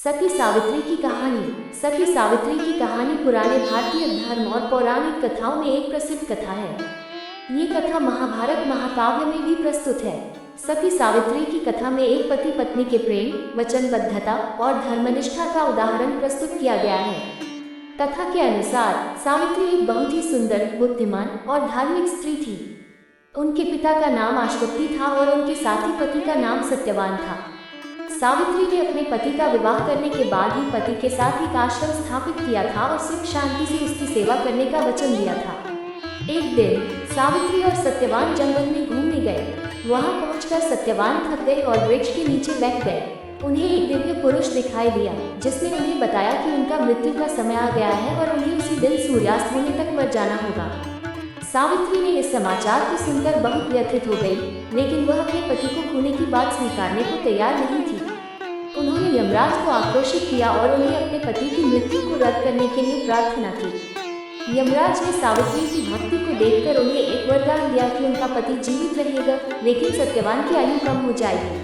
सती सावित्री की कहानी। सती सावित्री की कहानी पुराने भारतीय धर्म और पौराणिक कथाओं में एक प्रसिद्ध कथा है। ये कथा महाभारत महाकाव्य में भी प्रस्तुत है। सती सावित्री की कथा में एक पति पत्नी के प्रेम, वचनबद्धता और धर्मनिष्ठा का उदाहरण प्रस्तुत किया गया है। कथा के अनुसार सावित्री एक बहुत ही सुंदर, बुद्धिमान और धार्मिक स्त्री थी। उनके पिता का नाम अश्वत्थी था और उनके साथी पति का नाम सत्यवान था। सावित्री ने अपने पति का विवाह करने के बाद ही पति के साथ एक आश्रम स्थापित किया था और सुख शांति से उसकी सेवा करने का वचन दिया था। एक दिन सावित्री और सत्यवान जंगल में घूमने गए। वहां पहुंचकर सत्यवान थक गए और वृक्ष के नीचे बैठ गए। उन्हें एक दिव्य पुरुष दिखाई दिया जिसने उन्हें बताया कि उनका मृत्यु का समय आ गया है और उन्हें उसी दिन सूर्यास्त होने तक मर जाना होगा। सावित्री ने इस समाचार को सुनकर बहुत व्यथित हो गई, लेकिन वह अपने पति को खोने की बात स्वीकारने को तैयार नहीं थी। उन्होंने यमराज को आक्रोशित किया और उन्हें अपने पति की मृत्यु को रद्द करने के लिए प्रार्थना की। यमराज ने सावित्री की भक्ति को देखकर उन्हें एक वरदान दिया कि उनका पति जीवित रहेगा, लेकिन सत्यवान की आयु कम हो जाएगी।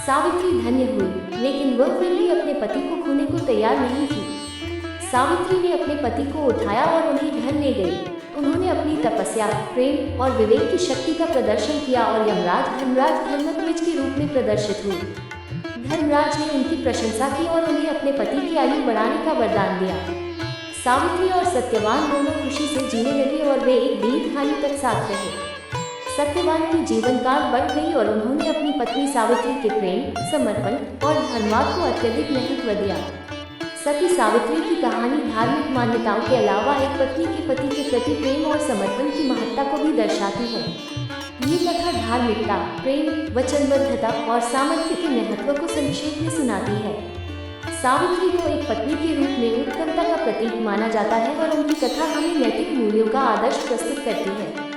सावित्री धन्य हुई, लेकिन वह फिर भी अपने पति को खोने को तैयार नहीं थी। सावित्री ने अपने पति को उठाया और उन्हें घर ले गई। उन्होंने अपनी तपस्या, प्रेम और विवेक की शक्ति का प्रदर्शन किया और यमराज धर्मराज धर्मध्वज के रूप में प्रदर्शित हुए। धर्मराज ने उनकी प्रशंसा की और उन्हें अपने पति की आयु बढ़ाने का वरदान दिया। सावित्री और सत्यवान दोनों खुशी से जीने लगे और वे एक दीर्घकाल तक साथ रहे। सत्यवान की जीवन काल बढ़ गई और उन्होंने अपनी पत्नी सावित्री के प्रेम, समर्पण और धर्मार्थ को अत्यधिक महत्व दिया। सती सावित्री की कहानी धार्मिक मान्यताओं के अलावा एक पत्नी के पति के प्रति प्रेम और समर्पण की महत्ता को भी दर्शाती है। ये कथा धार्मिकता, प्रेम, वचनबद्धता और सामर्थ्य के महत्व को संक्षेप में सुनाती है। सावित्री को एक पत्नी के रूप में उत्तमता का प्रतीक माना जाता है और उनकी कथा हमें नैतिक मूल्यों का आदर्श प्रस्तुत करती है।